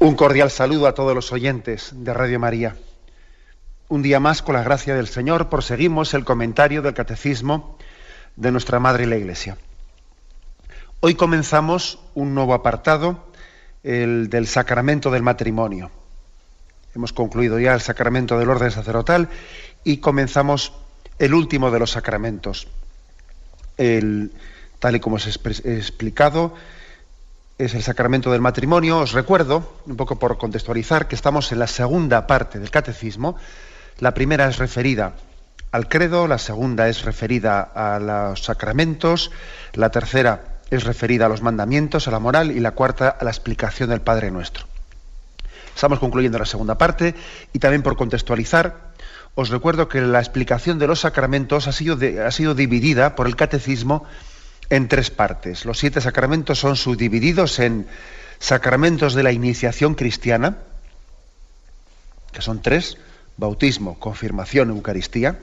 Un cordial saludo a todos los oyentes de Radio María. Un día más, con la gracia del Señor, proseguimos el comentario del Catecismo de nuestra Madre la Iglesia. Hoy comenzamos un nuevo apartado, el del sacramento del matrimonio. Hemos concluido ya el sacramento del orden sacerdotal y comenzamos el último de los sacramentos. Tal y como os he explicado, es el sacramento del matrimonio. Os recuerdo, un poco por contextualizar, que estamos en la segunda parte del catecismo. La primera es referida al credo, la segunda es referida a los sacramentos, la tercera es referida a los mandamientos, a la moral, y la cuarta a la explicación del Padre Nuestro. Estamos concluyendo la segunda parte, y también por contextualizar, os recuerdo que la explicación de los sacramentos ha sido dividida por el catecismo en tres partes. Los 7 sacramentos son subdivididos en sacramentos de la iniciación cristiana, que son 3, bautismo, confirmación, Eucaristía.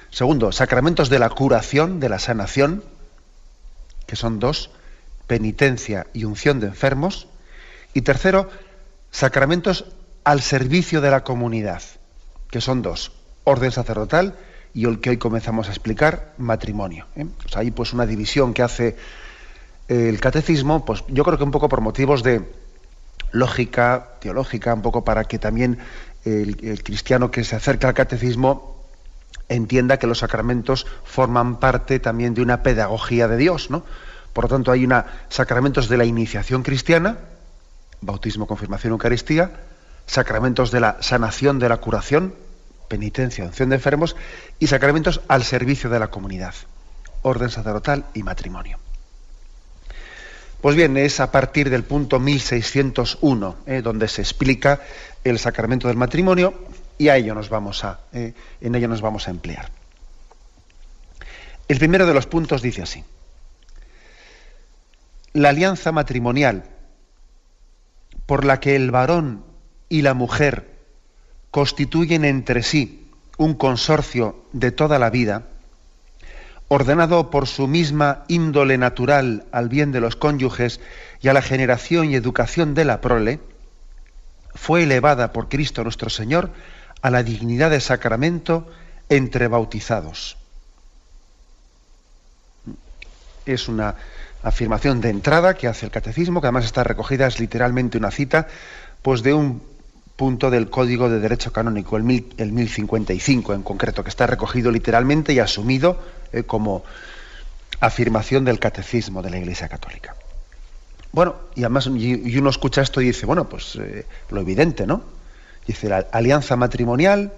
Segundo, sacramentos de la curación, de la sanación, que son 2, penitencia y unción de enfermos. Y tercero, sacramentos al servicio de la comunidad, que son 2, orden sacerdotal y el que hoy comenzamos a explicar, matrimonio. O sea, hay pues una división que hace el catecismo, pues yo creo que un poco por motivos de lógica teológica, un poco para que también el cristiano que se acerca al catecismo entienda que los sacramentos forman parte también de una pedagogía de Dios, ¿no? Por lo tanto, hay sacramentos de la iniciación cristiana, bautismo, confirmación, Eucaristía, sacramentos de la sanación, de la curación, penitencia, unción de enfermos, y sacramentos al servicio de la comunidad, orden sacerdotal y matrimonio. Pues bien, es a partir del punto 1601 donde se explica el sacramento del matrimonio, y en ello nos vamos a emplear. El primero de los puntos dice así: la alianza matrimonial por la que el varón y la mujer constituyen entre sí un consorcio de toda la vida, ordenado por su misma índole natural al bien de los cónyuges y a la generación y educación de la prole, fue elevada por Cristo nuestro Señor a la dignidad de sacramento entre bautizados. Es una afirmación de entrada que hace el catecismo, que además está recogida, es literalmente una cita, pues de un punto del Código de Derecho Canónico, el 1055 en concreto, que está recogido literalmente y asumido como afirmación del catecismo de la Iglesia Católica. Bueno, y además y uno escucha esto y dice, bueno, pues lo evidente, ¿no? Dice, la alianza matrimonial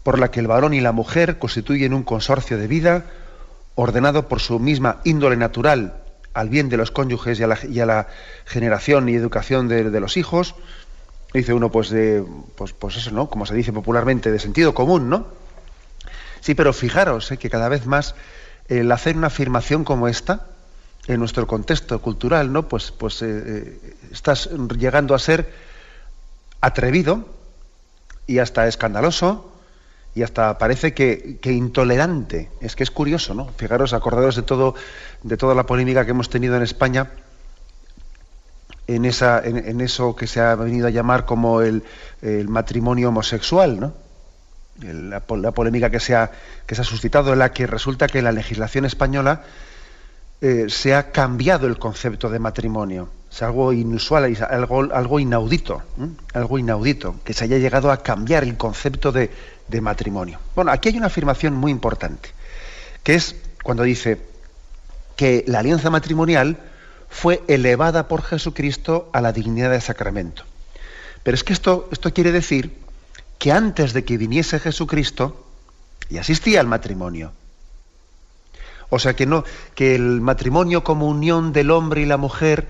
por la que el varón y la mujer constituyen un consorcio de vida ordenado por su misma índole natural al bien de los cónyuges y a la generación y educación de los hijos. Dice uno, pues eso, ¿no? Como se dice popularmente, de sentido común, ¿no? Sí, pero fijaros que cada vez más el hacer una afirmación como esta, en nuestro contexto cultural, ¿no? Pues estás llegando a ser atrevido y hasta escandaloso y hasta parece que intolerante. Es que es curioso, ¿no? Fijaros, acordaros de toda la polémica que hemos tenido en España en eso que se ha venido a llamar como el matrimonio homosexual, ¿no? La polémica que se ha suscitado, en la que resulta que en la legislación española se ha cambiado el concepto de matrimonio. Es algo inusual, algo inaudito, que se haya llegado a cambiar el concepto de matrimonio. Bueno, aquí hay una afirmación muy importante, que es cuando dice que la alianza matrimonial fue elevada por Jesucristo a la dignidad de sacramento. Pero es que esto quiere decir que antes de que viniese Jesucristo ya existía el matrimonio. O sea que el matrimonio como unión del hombre y la mujer,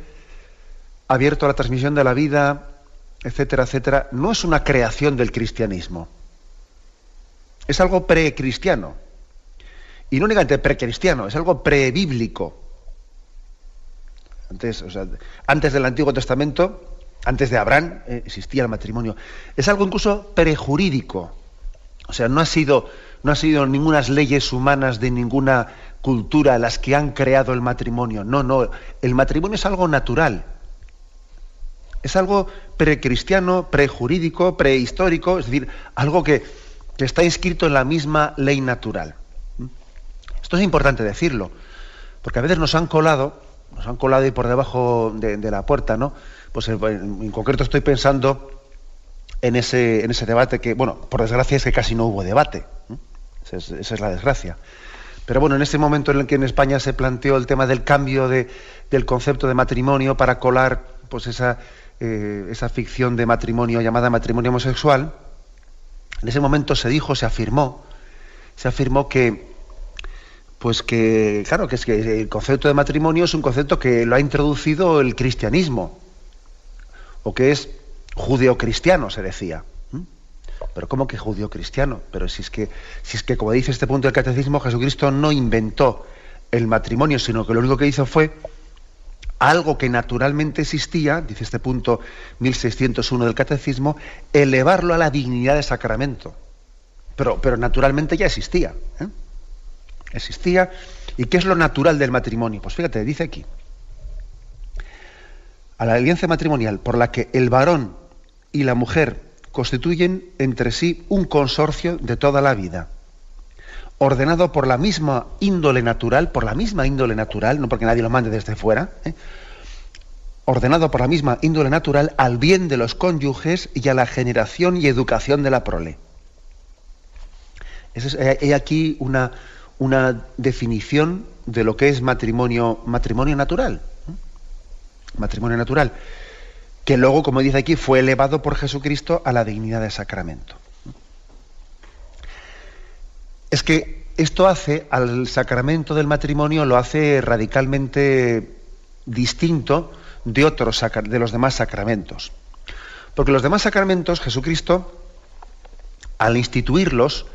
abierto a la transmisión de la vida, etcétera, etcétera, no es una creación del cristianismo. Es algo precristiano. Y no únicamente precristiano, es algo prebíblico. Antes del Antiguo Testamento, antes de Abraham, existía el matrimonio. Es algo incluso prejurídico. O sea, no ha sido ninguna leyes humanas de ninguna cultura las que han creado el matrimonio. No, el matrimonio es algo natural. Es algo precristiano, prejurídico, prehistórico, es decir, algo que está inscrito en la misma ley natural. Esto es importante decirlo, porque a veces nos han colado ahí por debajo de la puerta, ¿no? Pues en concreto estoy pensando en ese debate que, bueno, por desgracia es que casi no hubo debate. Esa es la desgracia. Pero bueno, en ese momento en el que en España se planteó el tema del cambio del concepto de matrimonio para colar pues esa ficción de matrimonio llamada matrimonio homosexual, en ese momento se afirmó que claro, que es que el concepto de matrimonio es un concepto que lo ha introducido el cristianismo, o que es judeocristiano, se decía. Pero ¿cómo que judeocristiano? Pero si es que, como dice este punto del catecismo, Jesucristo no inventó el matrimonio, sino que lo único que hizo fue algo que naturalmente existía, dice este punto 1601 del catecismo, elevarlo a la dignidad de sacramento. Pero naturalmente ya existía. Existía. ¿Y qué es lo natural del matrimonio? Pues fíjate, dice aquí: a la alianza matrimonial por la que el varón y la mujer constituyen entre sí un consorcio de toda la vida, ordenado por la misma índole natural, no porque nadie lo mande desde fuera, ordenado por la misma índole natural al bien de los cónyuges y a la generación y educación de la prole. Hay aquí una definición de lo que es matrimonio natural. Matrimonio natural, que luego, como dice aquí, fue elevado por Jesucristo a la dignidad de sacramento. Es que esto hace al sacramento del matrimonio, lo hace radicalmente distinto de los demás sacramentos. Porque los demás sacramentos, Jesucristo, al instituirlos,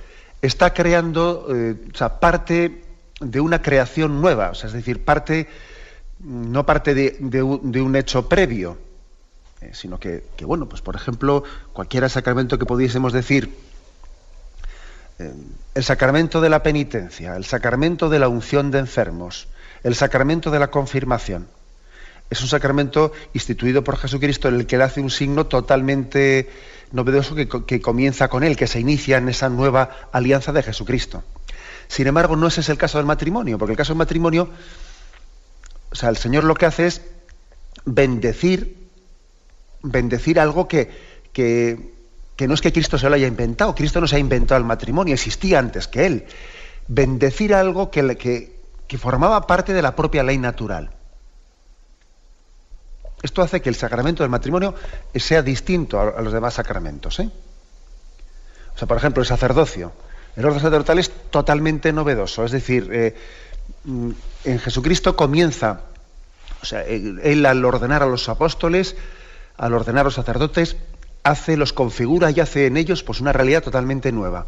está creando parte de una creación nueva, es decir, no parte de un hecho previo, sino que, bueno, pues por ejemplo, cualquier sacramento que pudiésemos decir, el sacramento de la penitencia, el sacramento de la unción de enfermos, el sacramento de la confirmación, es un sacramento instituido por Jesucristo en el que él hace un signo totalmente novedoso que comienza con él, que se inicia en esa nueva alianza de Jesucristo. Sin embargo, no ese es el caso del matrimonio, porque el caso del matrimonio, o sea, el Señor lo que hace es bendecir algo que no es que Cristo se lo haya inventado. Cristo no se ha inventado el matrimonio, existía antes que Él. Bendecir algo que formaba parte de la propia ley natural. Esto hace que el sacramento del matrimonio sea distinto a los demás sacramentos. O sea, por ejemplo, el sacerdocio. El orden sacerdotal es totalmente novedoso, es decir, en Jesucristo comienza, o sea, él al ordenar a los apóstoles, al ordenar a los sacerdotes, los configura y hace en ellos pues una realidad totalmente nueva.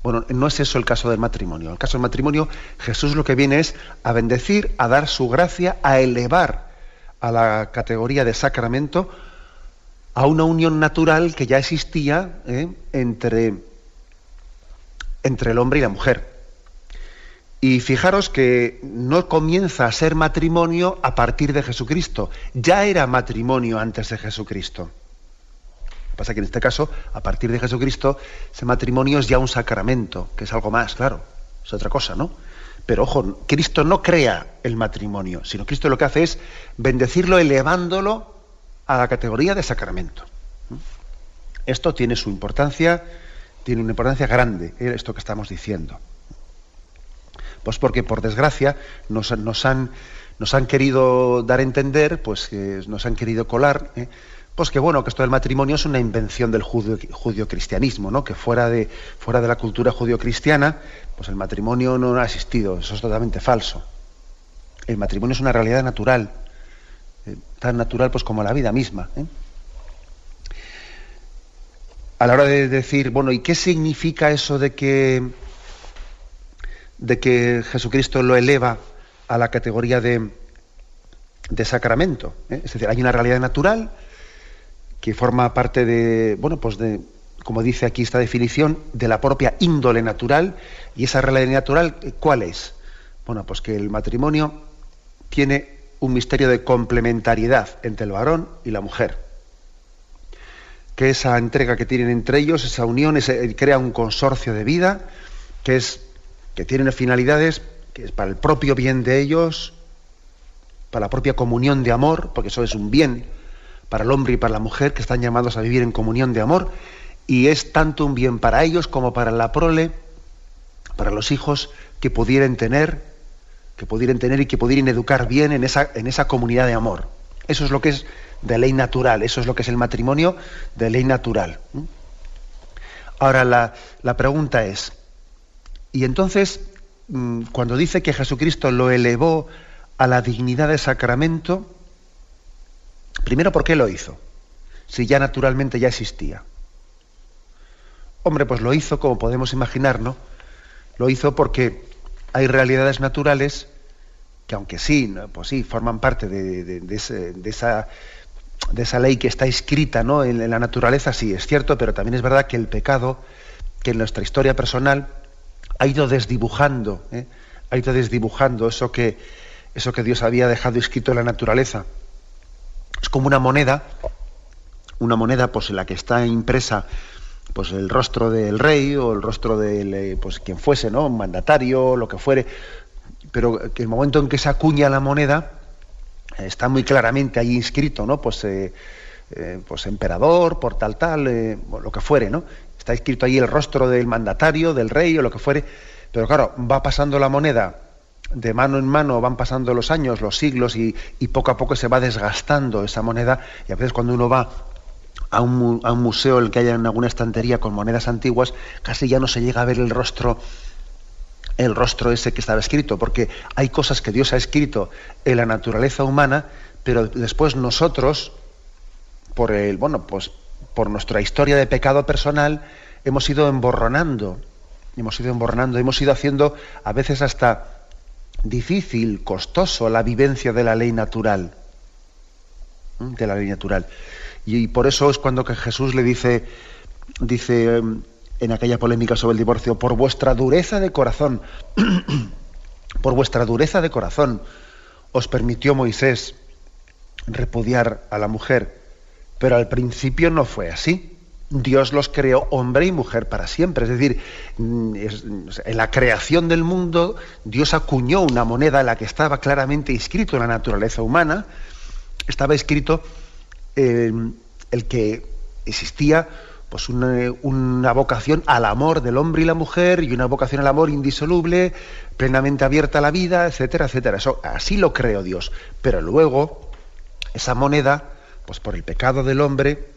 Bueno, no es eso el caso del matrimonio. En el caso del matrimonio, Jesús lo que viene es a bendecir, a dar su gracia, a elevar a la categoría de sacramento a una unión natural que ya existía entre el hombre y la mujer. Y fijaros que no comienza a ser matrimonio a partir de Jesucristo. Ya era matrimonio antes de Jesucristo. Lo que pasa es que en este caso, a partir de Jesucristo, ese matrimonio es ya un sacramento, que es algo más, claro, es otra cosa, ¿no? Pero ojo, Cristo no crea el matrimonio, sino Cristo lo que hace es bendecirlo, elevándolo a la categoría de sacramento. Esto tiene su importancia, tiene una importancia grande, esto que estamos diciendo. Pues porque, por desgracia, nos han querido dar a entender, pues que nos han querido colar, pues que bueno, que esto del matrimonio es una invención del judio-cristianismo, ¿no? Que fuera de la cultura judio-cristiana, pues el matrimonio no ha existido. Eso es totalmente falso. El matrimonio es una realidad natural, tan natural pues como la vida misma. A la hora de decir, bueno, ¿y qué significa eso de que Jesucristo lo eleva a la categoría de sacramento? Es decir, hay una realidad natural que forma parte de, bueno, pues de, como dice aquí esta definición, de la propia índole natural. Y esa realidad natural, ¿cuál es? Bueno, pues que el matrimonio tiene un misterio de complementariedad entre el varón y la mujer. Que esa entrega que tienen entre ellos, esa unión, crea un consorcio de vida que tiene finalidades que es para el propio bien de ellos, para la propia comunión de amor, porque eso es un bien para el hombre y para la mujer, que están llamados a vivir en comunión de amor, y es tanto un bien para ellos como para la prole, para los hijos que pudieran tener y que pudieran educar bien en esa comunidad de amor. Eso es lo que es de ley natural, eso es lo que es el matrimonio de ley natural. Ahora la pregunta es, y entonces, cuando dice que Jesucristo lo elevó a la dignidad de sacramento, primero, ¿por qué lo hizo? Si ya naturalmente ya existía. Hombre, pues lo hizo, como podemos imaginar, ¿no? Lo hizo porque hay realidades naturales que, aunque sí, pues sí, forman parte de esa ley que está escrita, ¿no?, en la naturaleza, sí, es cierto, pero también es verdad que el pecado, que en nuestra historia personal ha ido desdibujando eso que Dios había dejado escrito en la naturaleza. Es como una moneda pues en la que está impresa pues el rostro del rey o el rostro de pues quien fuese, ¿no?, un mandatario, lo que fuere, pero que el momento en que se acuña la moneda está muy claramente ahí inscrito, ¿no?, pues emperador, por tal, lo que fuere, ¿no? Está escrito ahí el rostro del mandatario, del rey o lo que fuere, pero claro, va pasando la moneda de mano en mano, van pasando los años, los siglos y poco a poco se va desgastando esa moneda, y a veces cuando uno va a un museo en el que haya en alguna estantería con monedas antiguas, casi ya no se llega a ver el rostro ese que estaba escrito, porque hay cosas que Dios ha escrito en la naturaleza humana, pero después nosotros, por nuestra historia de pecado personal, hemos ido emborronando, hemos ido haciendo a veces hasta difícil, costoso la vivencia de la ley natural. Y por eso es cuando que Jesús le dice en aquella polémica sobre el divorcio, por vuestra dureza de corazón, os permitió Moisés repudiar a la mujer, pero al principio no fue así. Dios los creó hombre y mujer para siempre. Es decir, en la creación del mundo, Dios acuñó una moneda en la que estaba claramente inscrito en la naturaleza humana, estaba escrito el que existía pues una vocación al amor del hombre y la mujer, y una vocación al amor indisoluble, plenamente abierta a la vida, etcétera, etcétera. Eso así lo creó Dios. Pero luego, esa moneda, pues por el pecado del hombre,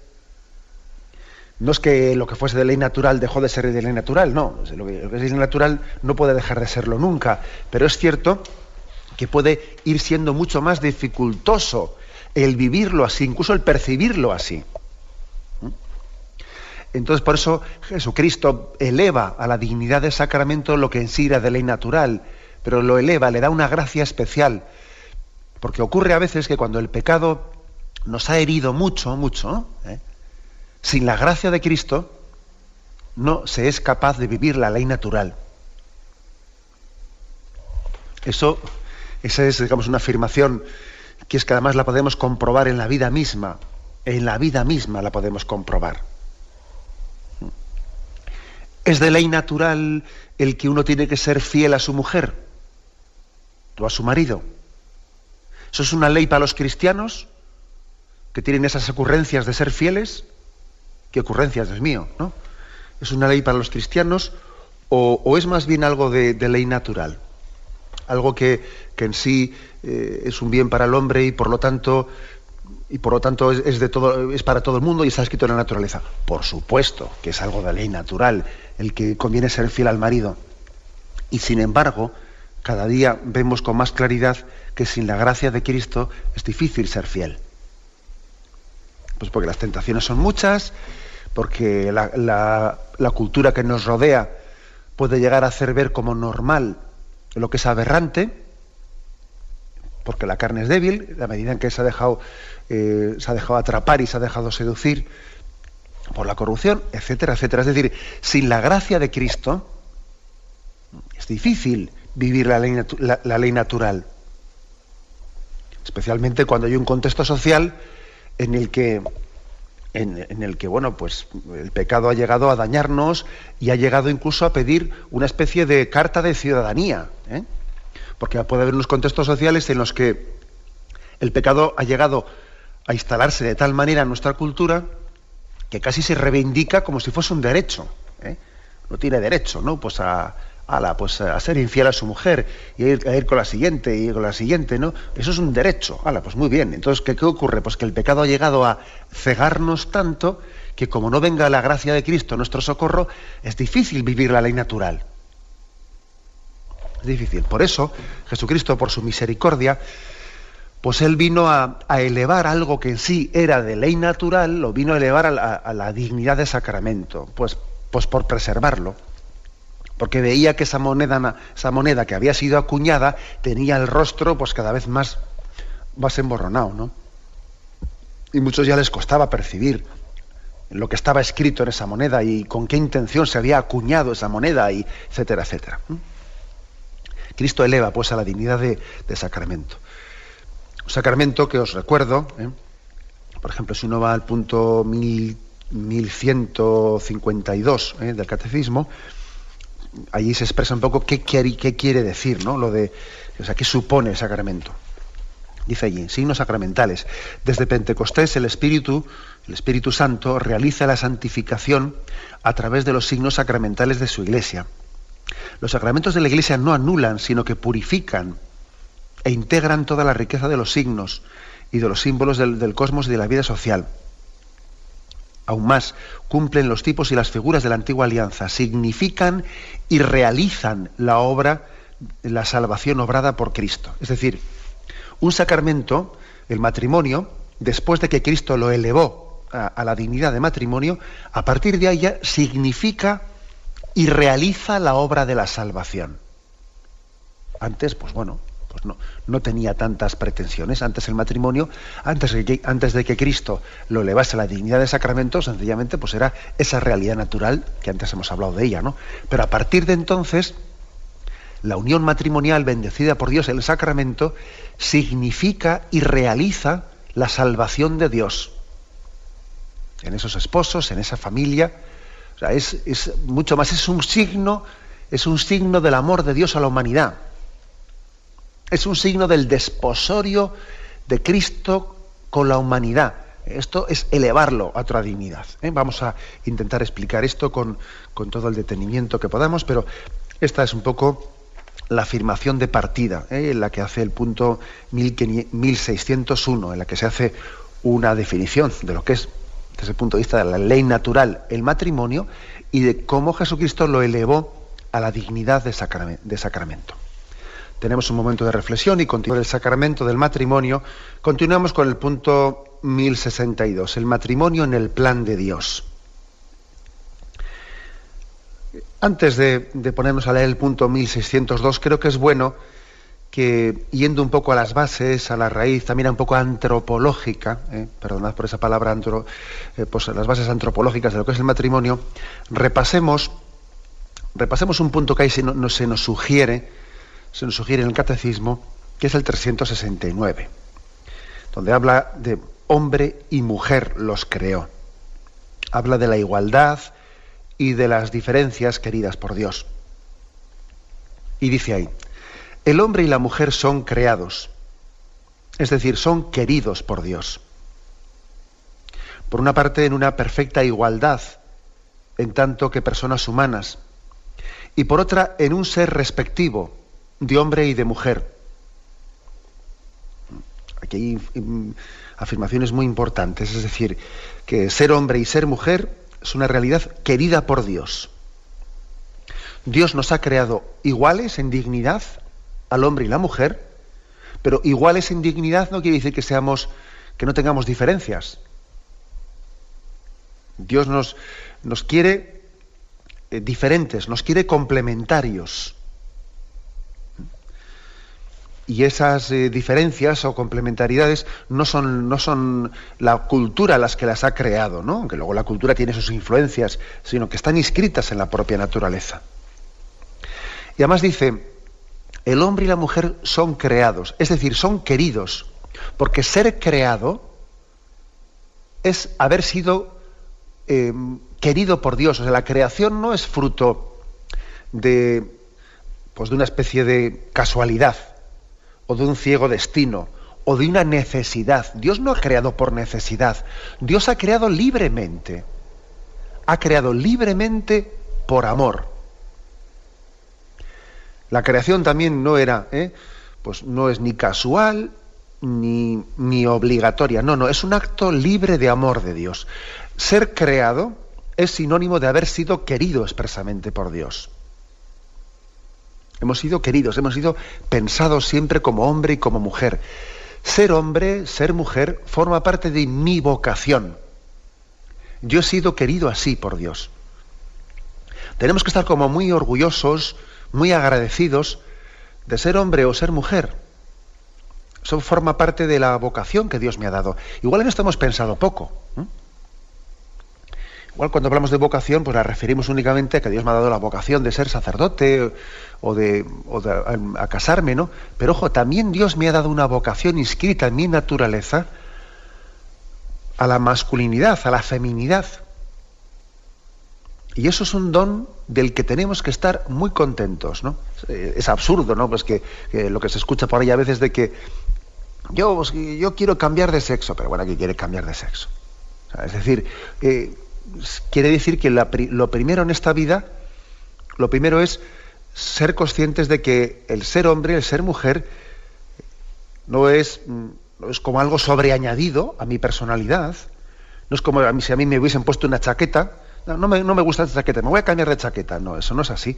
no es que lo que fuese de ley natural dejó de ser de ley natural, no. Lo que es ley natural no puede dejar de serlo nunca. Pero es cierto que puede ir siendo mucho más dificultoso el vivirlo así, incluso el percibirlo así. Entonces, por eso Jesucristo eleva a la dignidad del sacramento lo que en sí era de ley natural, pero lo eleva, le da una gracia especial. Porque ocurre a veces que cuando el pecado nos ha herido mucho, sin la gracia de Cristo, no se es capaz de vivir la ley natural. Esa es, digamos, una afirmación que es que además la podemos comprobar en la vida misma. En la vida misma la podemos comprobar. ¿Es de ley natural el que uno tiene que ser fiel a su mujer o a su marido? ¿Eso es una ley para los cristianos que tienen esas ocurrencias de ser fieles? ¿Qué ocurrencias, Dios mío? ¿No? ¿Es una ley para los cristianos o es más bien algo de ley natural? Algo que en sí es un bien para el hombre y por lo tanto es para todo el mundo y está escrito en la naturaleza. Por supuesto que es algo de ley natural el que conviene ser fiel al marido. Y sin embargo, cada día vemos con más claridad que sin la gracia de Cristo es difícil ser fiel. Pues porque las tentaciones son muchas, porque la cultura que nos rodea puede llegar a hacer ver como normal lo que es aberrante, porque la carne es débil, la medida en que se ha dejado atrapar y se ha dejado seducir por la corrupción, etcétera, etcétera. Es decir, sin la gracia de Cristo es difícil vivir la ley natural. especialmente cuando hay un contexto social en el que bueno, pues el pecado ha llegado a dañarnos y ha llegado incluso a pedir una especie de carta de ciudadanía, ¿eh? Porque puede haber unos contextos sociales en los que el pecado ha llegado a instalarse de tal manera en nuestra cultura que casi se reivindica como si fuese un derecho, ¿eh? No tiene derecho, ¿no? Pues a ser infiel a su mujer y a ir con la siguiente y con la siguiente, ¿no? Eso es un derecho. Pues muy bien. Entonces, ¿qué ocurre? Pues que el pecado ha llegado a cegarnos tanto que como no venga la gracia de Cristo a nuestro socorro, es difícil vivir la ley natural. Es difícil. Por eso, Jesucristo, por su misericordia, pues él vino a elevar algo que en sí era de ley natural, lo vino a elevar a la dignidad de sacramento, pues por preservarlo. Porque veía que esa moneda que había sido acuñada tenía el rostro pues cada vez más emborronado, ¿no? Y muchos ya les costaba percibir lo que estaba escrito en esa moneda y con qué intención se había acuñado esa moneda, y etcétera, etcétera. Cristo eleva pues a la dignidad de sacramento. Un sacramento que os recuerdo, por ejemplo, si uno va al punto 1152 del Catecismo, allí se expresa un poco qué quiere decir, ¿no? ¿Qué supone el sacramento? Dice allí, signos sacramentales. Desde Pentecostés el Espíritu Santo realiza la santificación a través de los signos sacramentales de su Iglesia. Los sacramentos de la Iglesia no anulan, sino que purifican e integran toda la riqueza de los signos y de los símbolos del cosmos y de la vida social. Aún más, cumplen los tipos y las figuras de la antigua alianza, significan y realizan la obra, la salvación obrada por Cristo. Es decir, un sacramento, el matrimonio, después de que Cristo lo elevó a la dignidad de matrimonio, a partir de ahí ya significa y realiza la obra de la salvación. Antes, pues no tenía tantas pretensiones. Antes el matrimonio, antes de que Cristo lo elevase a la dignidad de sacramento, sencillamente pues era esa realidad natural que antes hemos hablado de ella, ¿no? Pero a partir de entonces, la unión matrimonial bendecida por Dios, el sacramento, significa y realiza la salvación de Dios en esos esposos, en esa familia. O sea, es mucho más, es un signo del amor de Dios a la humanidad. Es un signo del desposorio de Cristo con la humanidad. Esto es elevarlo a otra dignidad. Vamos a intentar explicar esto con todo el detenimiento que podamos, pero esta es un poco la afirmación de partida, en la que hace el punto 1601, en la que se hace una definición de lo que es, desde el punto de vista de la ley natural, el matrimonio, y de cómo Jesucristo lo elevó a la dignidad de sacramento. Tenemos un momento de reflexión y continuamos el sacramento del matrimonio. Continuamos con el punto 1062, el matrimonio en el plan de Dios. Antes de ponernos a leer el punto 1602, creo que es bueno que, yendo un poco a las bases, a la raíz, también un poco antropológica, perdonad por esa palabra, pues las bases antropológicas de lo que es el matrimonio, repasemos un punto que ahí se nos sugiere en el Catecismo, que es el 369, donde habla de hombre y mujer los creó. Habla de la igualdad y de las diferencias queridas por Dios. Y dice ahí, el hombre y la mujer son creados, es decir, son queridos por Dios. Por una parte, en una perfecta igualdad, en tanto que personas humanas, y por otra, en un ser respectivo, de hombre y de mujer. Aquí hay afirmaciones muy importantes, es decir, que ser hombre y ser mujer es una realidad querida por Dios. Dios nos ha creado iguales en dignidad al hombre y la mujer, pero iguales en dignidad no quiere decir que no tengamos diferencias. Dios nos quiere diferentes, nos quiere complementarios. Y esas diferencias o complementariedades no son la cultura las que las ha creado, ¿no? Aunque luego la cultura tiene sus influencias, sino que están inscritas en la propia naturaleza. Y además dice, el hombre y la mujer son creados, es decir, son queridos Porque ser creado es haber sido querido por Dios. O sea, la creación no es fruto de una especie de casualidad, o de un ciego destino, o de una necesidad. Dios no ha creado por necesidad. Dios ha creado libremente. Ha creado libremente por amor. La creación también no era, no es ni casual ni obligatoria. No, es un acto libre de amor de Dios. Ser creado es sinónimo de haber sido querido expresamente por Dios. Hemos sido queridos, hemos sido pensados siempre como hombre y como mujer. Ser hombre, ser mujer, forma parte de mi vocación. Yo he sido querido así por Dios. Tenemos que estar como muy orgullosos, muy agradecidos de ser hombre o ser mujer. Eso forma parte de la vocación que Dios me ha dado. Igual en esto hemos pensado poco. Igual cuando hablamos de vocación, pues la referimos únicamente a que Dios me ha dado la vocación de ser sacerdote a casarme, ¿no? Pero ojo, también Dios me ha dado una vocación inscrita en mi naturaleza a la masculinidad, a la feminidad. Y eso es un don del que tenemos que estar muy contentos, ¿no? Es absurdo, ¿no? Pues que lo que se escucha por ahí a veces de que yo quiero cambiar de sexo, pero bueno, ¿qué quiere cambiar de sexo? O sea, es decir, quiere decir que lo primero en esta vida, lo primero es ser conscientes de que el ser hombre, el ser mujer, no es como algo sobreañadido a mi personalidad. No es como si a mí me hubiesen puesto una chaqueta. No me gusta esta chaqueta, me voy a cambiar de chaqueta. No, eso no es así.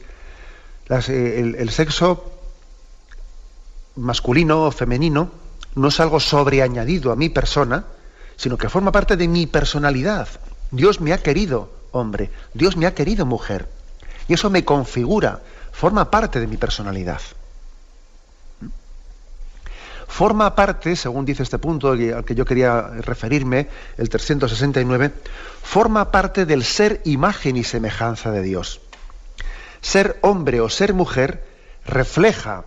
El sexo masculino o femenino no es algo sobreañadido a mi persona, sino que forma parte de mi personalidad. Dios me ha querido hombre, Dios me ha querido mujer. Y eso me configura, forma parte de mi personalidad. Forma parte, según dice este punto al que yo quería referirme, el 369, forma parte del ser imagen y semejanza de Dios. Ser hombre o ser mujer refleja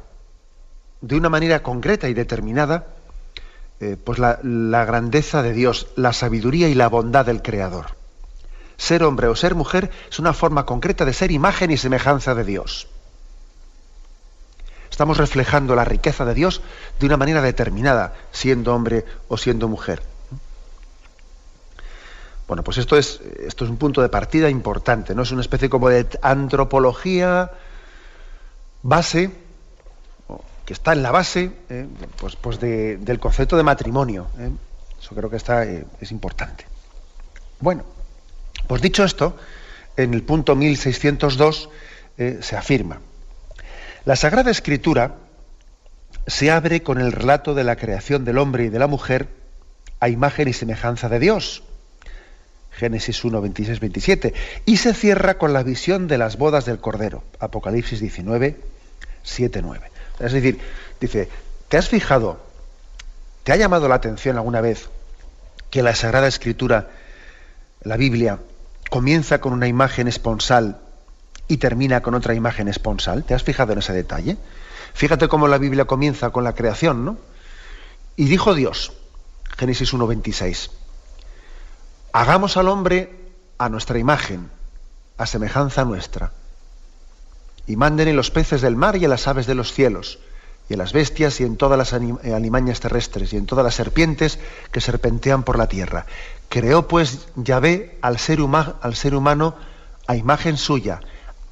de una manera concreta y determinada la grandeza de Dios, la sabiduría y la bondad del Creador. Ser hombre o ser mujer es una forma concreta de ser imagen y semejanza de Dios. Estamos reflejando la riqueza de Dios de una manera determinada, siendo hombre o siendo mujer. Bueno, pues esto es un punto de partida importante, ¿no? Es una especie como de antropología base, que está en la base del concepto de matrimonio. Eso creo que es importante. Bueno, pues dicho esto, en el punto 1602 se afirma: la Sagrada Escritura se abre con el relato de la creación del hombre y de la mujer a imagen y semejanza de Dios, Génesis 1, 26, 27, y se cierra con la visión de las bodas del Cordero, Apocalipsis 19, 7, 9. Es decir, dice, ¿te has fijado, te ha llamado la atención alguna vez que la Sagrada Escritura, la Biblia, comienza con una imagen esponsal y termina con otra imagen esponsal? ¿Te has fijado en ese detalle? Fíjate cómo la Biblia comienza con la creación, ¿no? Y dijo Dios, Génesis 1:26, hagamos al hombre a nuestra imagen, a semejanza nuestra, y manden en los peces del mar y en las aves de los cielos, y en las bestias y en todas las alimañas terrestres, y en todas las serpientes que serpentean por la tierra. Creó pues Yahvé al ser humano a imagen suya,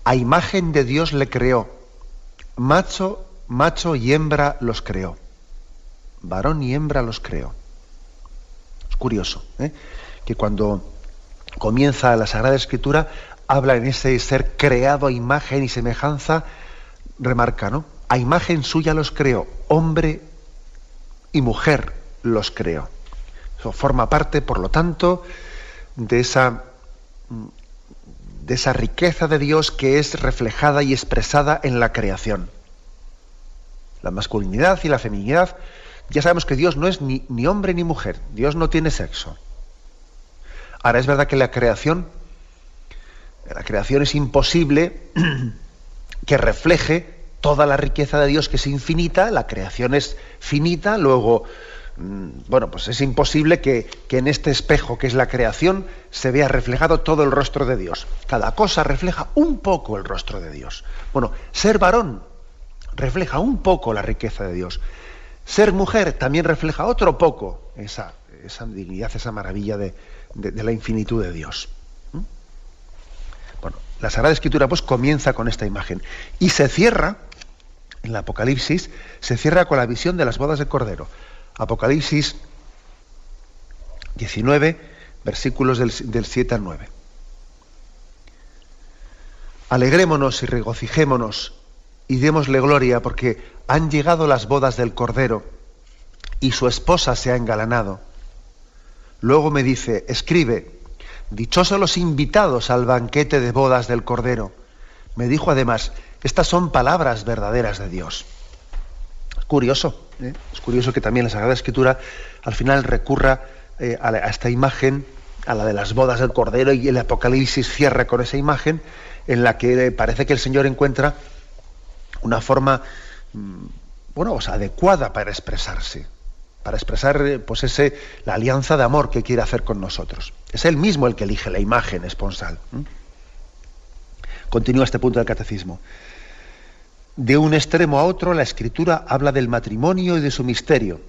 a imagen de Dios le creó, macho y hembra los creó, varón y hembra los creó. Es curioso, que cuando comienza la Sagrada Escritura habla en ese ser creado a imagen y semejanza, remarca, ¿no? A imagen suya los creó, hombre y mujer los creó. Eso forma parte, por lo tanto, de esa riqueza de Dios que es reflejada y expresada en la creación. La masculinidad y la feminidad, ya sabemos que Dios no es ni hombre ni mujer, Dios no tiene sexo. Ahora, es verdad que la creación es imposible que refleje toda la riqueza de Dios, que es infinita. La creación es finita, luego bueno, pues es imposible que en este espejo que es la creación se vea reflejado todo el rostro de Dios. Cada cosa refleja un poco el rostro de Dios. Bueno, ser varón refleja un poco la riqueza de Dios. Ser mujer también refleja otro poco esa dignidad, esa maravilla de la infinitud de Dios. Bueno, la Sagrada Escritura pues comienza con esta imagen y se cierra, en el Apocalipsis, se cierra con la visión de las bodas del Cordero. Apocalipsis 19, versículos del 7 al 9. Alegrémonos y regocijémonos y démosle gloria, porque han llegado las bodas del Cordero y su esposa se ha engalanado. Luego me dice, escribe, dichosos los invitados al banquete de bodas del Cordero. Me dijo además, estas son palabras verdaderas de Dios. Es curioso, ¿eh? Es curioso que también la Sagrada Escritura al final recurra a esta imagen, a la de las bodas del Cordero, y el Apocalipsis cierra con esa imagen en la que parece que el Señor encuentra una forma, bueno, o sea, adecuada para expresarse, para expresar pues la alianza de amor que quiere hacer con nosotros. Es Él mismo el que elige la imagen esponsal. Continúa este punto del Catecismo. De un extremo a otro, la Escritura habla del matrimonio y de su misterio,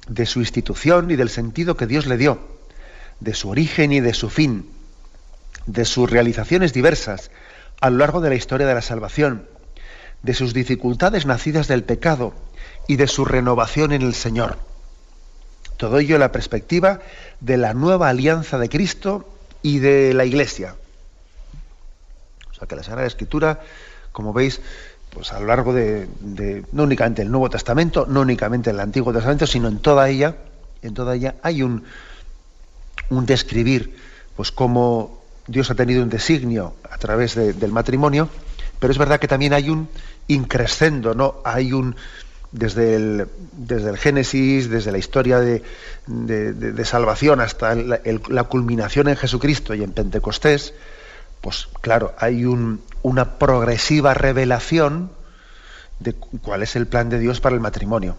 de su institución y del sentido que Dios le dio, de su origen y de su fin, de sus realizaciones diversas a lo largo de la historia de la salvación, de sus dificultades nacidas del pecado y de su renovación en el Señor. Todo ello en la perspectiva de la nueva alianza de Cristo y de la Iglesia. O sea que la Sagrada Escritura, como veis, pues a lo largo de no únicamente el Nuevo Testamento, no únicamente el Antiguo Testamento, sino en toda ella hay un describir, pues cómo Dios ha tenido un designio a través del matrimonio, pero es verdad que también hay un increscendo, ¿no? Hay desde el Génesis, desde la historia de salvación hasta la culminación en Jesucristo y en Pentecostés, pues claro, hay una progresiva revelación de cuál es el plan de Dios para el matrimonio,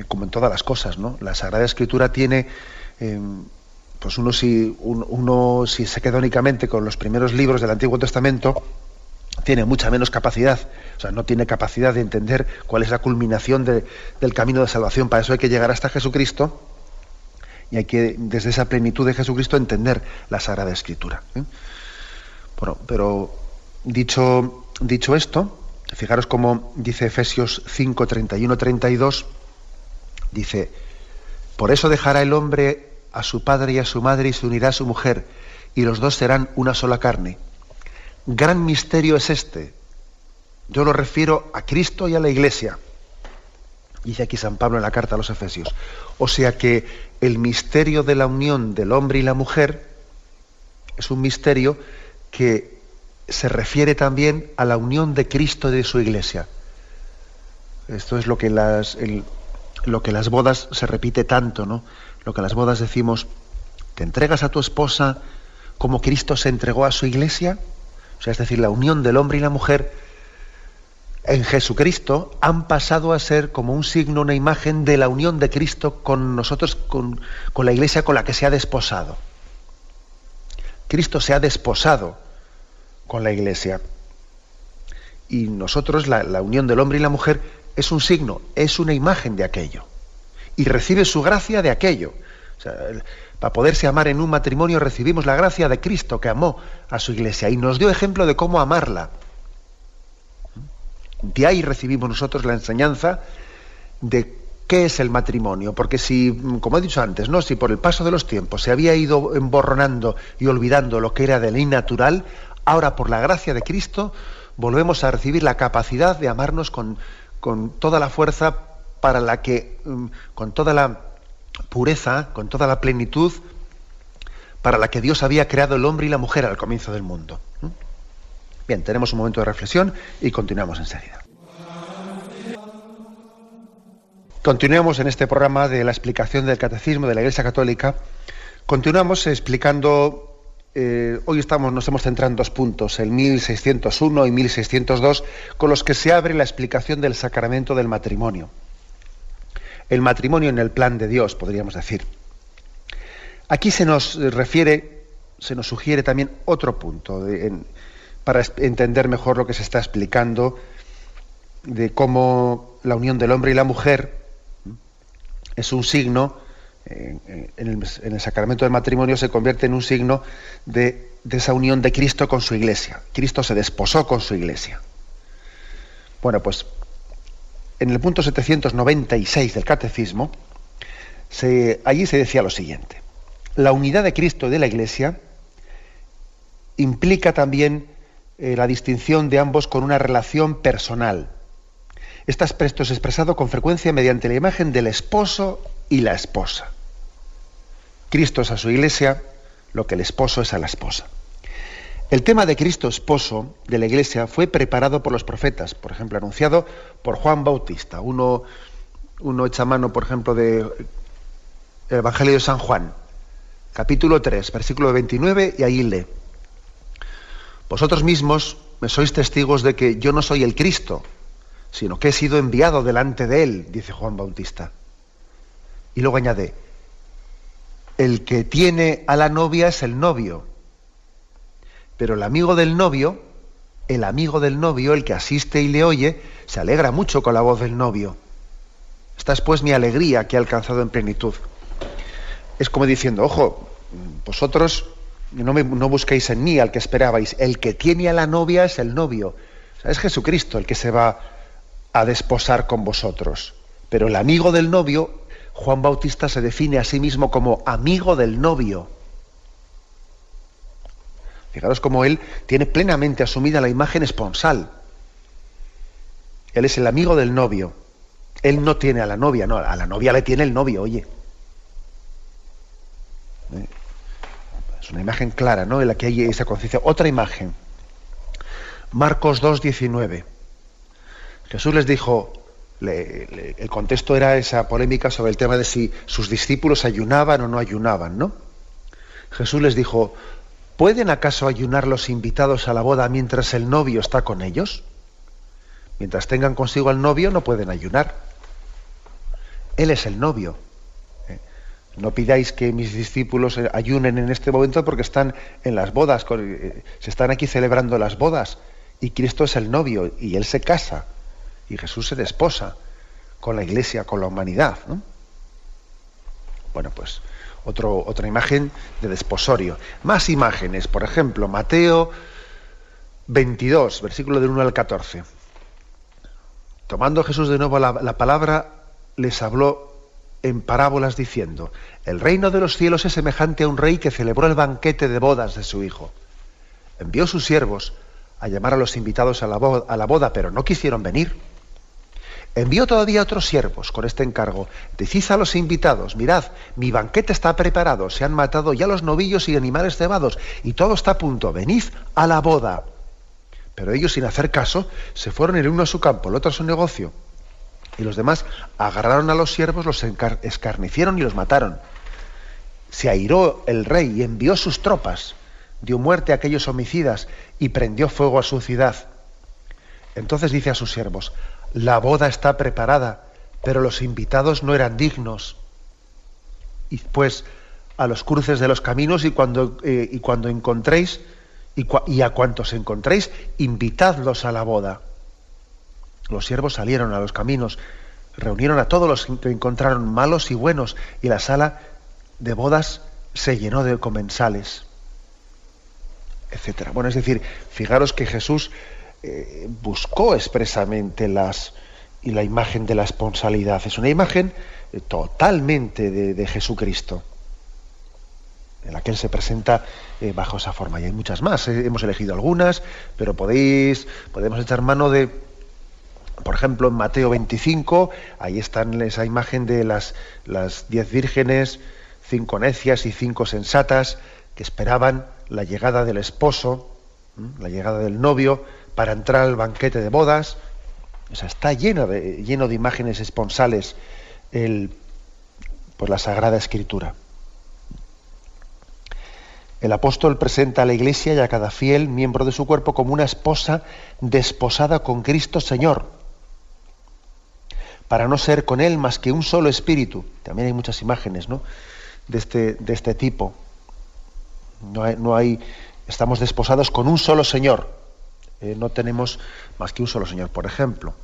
como en todas las cosas, ¿no? La Sagrada Escritura tiene, pues uno si se queda únicamente con los primeros libros del Antiguo Testamento, tiene mucha menos capacidad, o sea, no tiene capacidad de entender cuál es la culminación del camino de salvación. Para eso hay que llegar hasta Jesucristo y hay que, desde esa plenitud de Jesucristo, entender la Sagrada Escritura. Bueno, pero dicho esto, fijaros cómo dice Efesios 5, 31, 32, dice, por eso dejará el hombre a su padre y a su madre y se unirá a su mujer, y los dos serán una sola carne. Gran misterio es este. Yo lo refiero a Cristo y a la Iglesia. Dice aquí San Pablo en la carta a los Efesios. O sea que el misterio de la unión del hombre y la mujer es un misterio que se refiere también a la unión de Cristo y de su Iglesia. Esto es lo que las bodas se repite tanto, ¿no? Lo que las bodas decimos, ¿te entregas a tu esposa como Cristo se entregó a su Iglesia? O sea, es decir, la unión del hombre y la mujer en Jesucristo han pasado a ser como un signo, una imagen de la unión de Cristo con nosotros, con la Iglesia con la que se ha desposado. Cristo se ha desposado con la Iglesia. Y nosotros, la unión del hombre y la mujer, es un signo, es una imagen de aquello. Y recibe su gracia de aquello. O sea, para poderse amar en un matrimonio recibimos la gracia de Cristo, que amó a su Iglesia y nos dio ejemplo de cómo amarla. De ahí recibimos nosotros la enseñanza de qué es el matrimonio, porque si, como he dicho antes, ¿no? Si por el paso de los tiempos se había ido emborronando y olvidando lo que era de ley natural, ahora por la gracia de Cristo volvemos a recibir la capacidad de amarnos con toda la fuerza para la que, con toda la pureza, con toda la plenitud para la que Dios había creado el hombre y la mujer al comienzo del mundo. Bien, tenemos un momento de reflexión y continuamos enseguida. Continuamos en este programa de la explicación del Catecismo de la Iglesia Católica. Continuamos explicando, hoy nos hemos centrado en dos puntos, el 1601 y 1602, con los que se abre la explicación del sacramento del matrimonio. el matrimonio en el plan de Dios, podríamos decir. Aquí se nos sugiere también otro punto para entender mejor lo que se está explicando de cómo la unión del hombre y la mujer es un signo, en el sacramento del matrimonio se convierte en un signo de esa unión de Cristo con su Iglesia. Cristo se desposó con su Iglesia. Bueno, pues en el punto 796 del Catecismo, allí se decía lo siguiente: la unidad de Cristo y de la Iglesia implica también la distinción de ambos con una relación personal. Este aspecto es expresado con frecuencia mediante la imagen del esposo y la esposa. Cristo es a su Iglesia lo que el esposo es a la esposa. El tema de Cristo esposo de la Iglesia fue preparado por los profetas, por ejemplo, anunciado por Juan Bautista. Uno echa mano, por ejemplo, del Evangelio de San Juan, capítulo 3, versículo 29, y ahí lee: vosotros mismos me sois testigos de que yo no soy el Cristo, sino que he sido enviado delante de él, dice Juan Bautista. Y luego añade: el que tiene a la novia es el novio, pero el amigo del novio, el que asiste y le oye, se alegra mucho con la voz del novio. Esta es pues mi alegría que he alcanzado en plenitud. Es como diciendo: ojo, vosotros no busquéis en mí al que esperabais, el que tiene a la novia es el novio. O sea, es Jesucristo el que se va a desposar con vosotros. Pero el amigo del novio, Juan Bautista se define a sí mismo como amigo del novio. Fijaros cómo él tiene plenamente asumida la imagen esponsal. Él es el amigo del novio. Él no tiene a la novia, no, a la novia le tiene el novio, oye. Es una imagen clara, ¿no?, en la que hay esa conciencia. Otra imagen, Marcos 2:19. Jesús les dijo, el contexto era esa polémica sobre el tema de si sus discípulos ayunaban o no ayunaban, ¿no? Jesús les dijo: ¿pueden acaso ayunar los invitados a la boda mientras el novio está con ellos? Mientras tengan consigo al novio no pueden ayunar. Él es el novio. No pidáis que mis discípulos ayunen en este momento porque están en las bodas, se están aquí celebrando las bodas, y Cristo es el novio y él se casa. Y Jesús se desposa con la Iglesia, con la humanidad, ¿no? Bueno, pues otra imagen de desposorio. Más imágenes, por ejemplo, Mateo 22, versículo del 1 al 14. Tomando Jesús de nuevo la palabra, les habló en parábolas diciendo: el reino de los cielos es semejante a un rey que celebró el banquete de bodas de su hijo. Envió sus siervos a llamar a los invitados a la boda, pero no quisieron venir. Envió todavía otros siervos con este encargo: decid a los invitados, mirad, mi banquete está preparado, se han matado ya los novillos y animales cebados, y todo está a punto, venid a la boda. Pero ellos, sin hacer caso, se fueron el uno a su campo, el otro a su negocio. Y los demás agarraron a los siervos, los escarnecieron y los mataron. Se airó el rey y envió sus tropas, dio muerte a aquellos homicidas y prendió fuego a su ciudad. Entonces dice a sus siervos: la boda está preparada, pero los invitados no eran dignos. Y pues a los cruces de los caminos y cuando encontréis, y a cuantos encontréis, invitadlos a la boda. Los siervos salieron a los caminos, reunieron a todos los que encontraron, malos y buenos, y la sala de bodas se llenó de comensales, etcétera. Bueno, es decir, fijaros que Jesús buscó expresamente la imagen de la esponsalidad. Es una imagen totalmente de Jesucristo, en la que él se presenta bajo esa forma. Y hay muchas más, hemos elegido algunas, pero podemos echar mano de, por ejemplo, en Mateo 25, ahí están esa imagen de las 10 vírgenes, 5 necias y 5 sensatas, que esperaban la llegada del esposo, la llegada del novio, para entrar al banquete de bodas. O sea, está lleno de imágenes esponsales por la Sagrada Escritura. El apóstol presenta a la Iglesia y a cada fiel miembro de su cuerpo como una esposa desposada con Cristo Señor, para no ser con él más que un solo espíritu. También hay muchas imágenes, ¿no?, de este tipo. Estamos desposados con un solo Señor. No tenemos más que un solo Señor. Por ejemplo,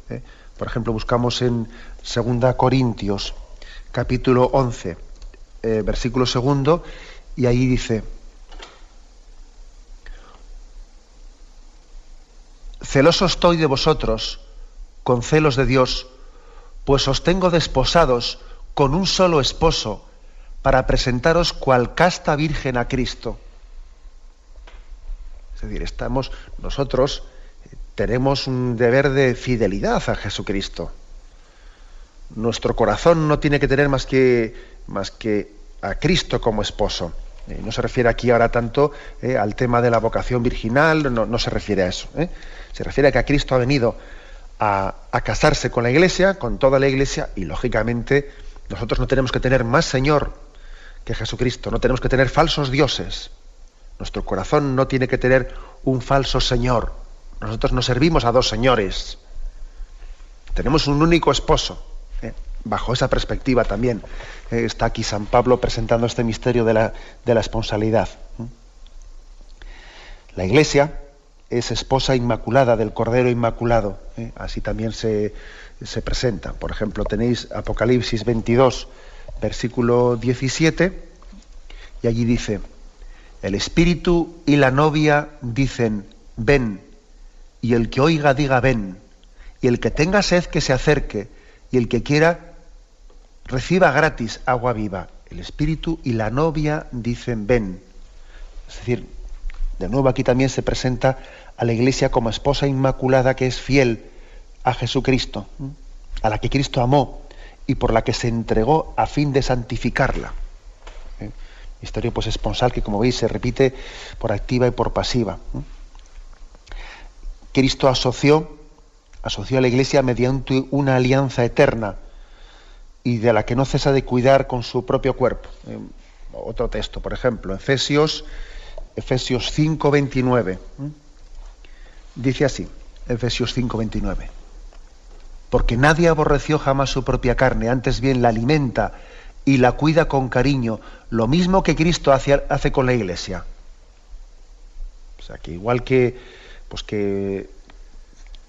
buscamos en 2 Corintios, capítulo 11, versículo 2, y ahí dice: celoso estoy de vosotros con celos de Dios, pues os tengo desposados con un solo esposo, para presentaros cual casta virgen a Cristo. Es decir, nosotros tenemos un deber de fidelidad a Jesucristo. Nuestro corazón no tiene que tener más que a Cristo como esposo. No se refiere aquí ahora tanto al tema de la vocación virginal, no se refiere a eso. Se refiere a que a Cristo ha venido a casarse con la Iglesia, con toda la Iglesia, y lógicamente nosotros no tenemos que tener más Señor que Jesucristo, no tenemos que tener falsos dioses. Nuestro corazón no tiene que tener un falso Señor. Nosotros no servimos a dos señores. Tenemos un único esposo. Bajo esa perspectiva también está aquí San Pablo presentando este misterio de la esponsalidad. La Iglesia es esposa inmaculada del Cordero Inmaculado. Así también se presenta. Por ejemplo, tenéis Apocalipsis 22, versículo 17, y allí dice: el Espíritu y la novia dicen, ven, y el que oiga diga, ven, y el que tenga sed que se acerque, y el que quiera reciba gratis agua viva. El Espíritu y la novia dicen, ven. Es decir, de nuevo aquí también se presenta a la Iglesia como esposa inmaculada que es fiel a Jesucristo, a la que Cristo amó y por la que se entregó a fin de santificarla. Misterio pues esponsal que, como veis, se repite por activa y por pasiva. Cristo asoció a la Iglesia mediante una alianza eterna y de la que no cesa de cuidar con su propio cuerpo. Otro texto, por ejemplo, Efesios 5:29. Dice así, Efesios 5:29. Porque nadie aborreció jamás su propia carne, antes bien la alimenta y la cuida con cariño, lo mismo que Cristo hace con la Iglesia. O sea, que igual que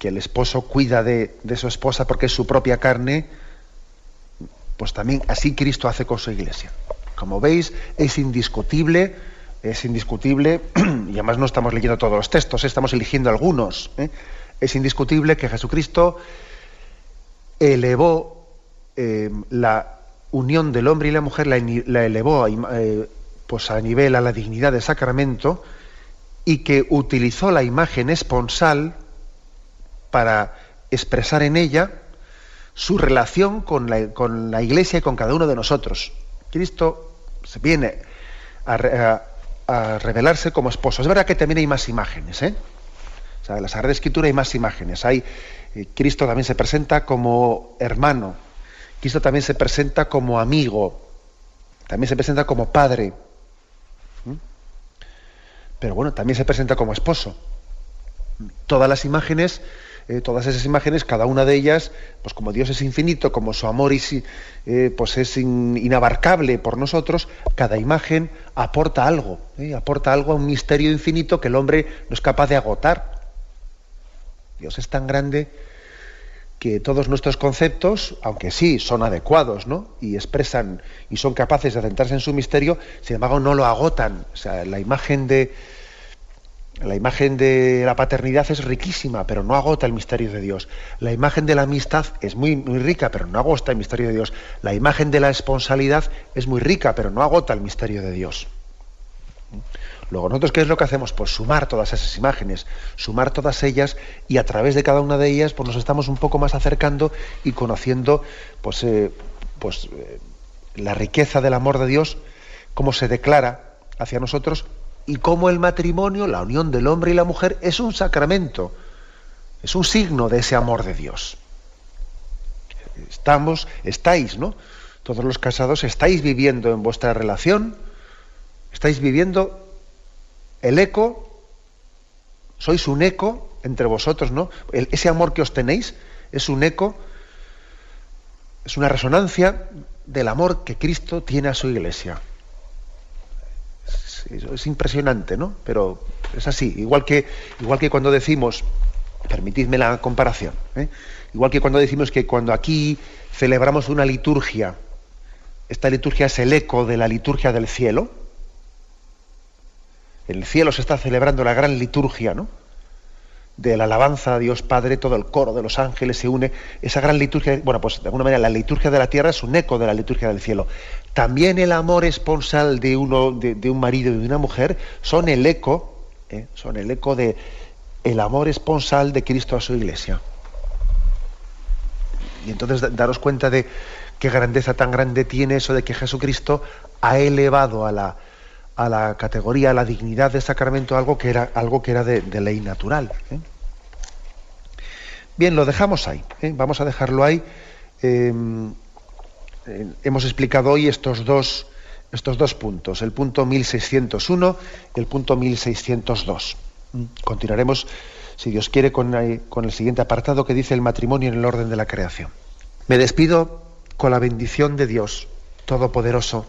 el esposo cuida de su esposa porque es su propia carne, pues también así Cristo hace con su Iglesia. Como veis, es indiscutible, y además no estamos leyendo todos los textos, estamos eligiendo algunos. Es indiscutible que Jesucristo elevó la unión del hombre y la mujer, la elevó pues a nivel, a la dignidad de sacramento, y que utilizó la imagen esponsal para expresar en ella su relación con la Iglesia y con cada uno de nosotros. Cristo se viene a revelarse como esposo. Es verdad que también hay más imágenes, O sea, en la Sagrada Escritura hay más imágenes. Cristo también se presenta como hermano. Cristo también se presenta como amigo, también se presenta como padre, pero bueno, también se presenta como esposo. Todas esas imágenes, cada una de ellas, pues como Dios es infinito, como su amor pues es inabarcable por nosotros, cada imagen aporta algo a un misterio infinito que el hombre no es capaz de agotar. Dios es tan grande que todos nuestros conceptos, aunque sí son adecuados, ¿no?, y expresan y son capaces de adentrarse en su misterio, sin embargo no lo agotan. O sea, la imagen de la paternidad es riquísima, pero no agota el misterio de Dios. La imagen de la amistad es muy, muy rica, pero no agota el misterio de Dios. La imagen de la esponsalidad es muy rica, pero no agota el misterio de Dios. Luego, nosotros, ¿qué es lo que hacemos? Pues sumar todas esas imágenes, sumar todas ellas, y a través de cada una de ellas pues nos estamos un poco más acercando y conociendo la riqueza del amor de Dios, cómo se declara hacia nosotros, y cómo el matrimonio, la unión del hombre y la mujer, es un sacramento, es un signo de ese amor de Dios. Estáis, ¿no?, todos los casados estáis viviendo en vuestra relación, estáis viviendo el eco, sois un eco entre vosotros, ¿no? Ese amor que os tenéis es un eco Es una resonancia del amor que Cristo tiene a su Iglesia. Es impresionante, ¿no? Pero es así. Igual que cuando decimos, permitidme la comparación, igual que cuando decimos que cuando aquí celebramos una liturgia, esta liturgia es el eco de la liturgia del cielo. En el cielo se está celebrando la gran liturgia, ¿no?, de la alabanza a Dios Padre, todo el coro de los ángeles se une, esa gran liturgia. Bueno, pues de alguna manera la liturgia de la tierra es un eco de la liturgia del cielo. También el amor esponsal de un marido y de una mujer son el eco de el amor esponsal de Cristo a su Iglesia. Y entonces daros cuenta de qué grandeza tan grande tiene eso de que Jesucristo ha elevado a la categoría, a la dignidad de sacramento algo que era de ley natural. Bien, lo dejamos ahí. Vamos a dejarlo ahí. Hemos explicado hoy estos dos puntos, el punto 1601 y el punto 1602. Continuaremos, si Dios quiere, con el siguiente apartado que dice el matrimonio en el orden de la creación. Me despido con la bendición de Dios Todopoderoso,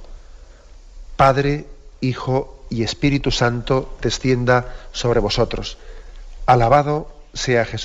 Padre, Hijo y Espíritu Santo, descienda sobre vosotros. Alabado sea Jesús.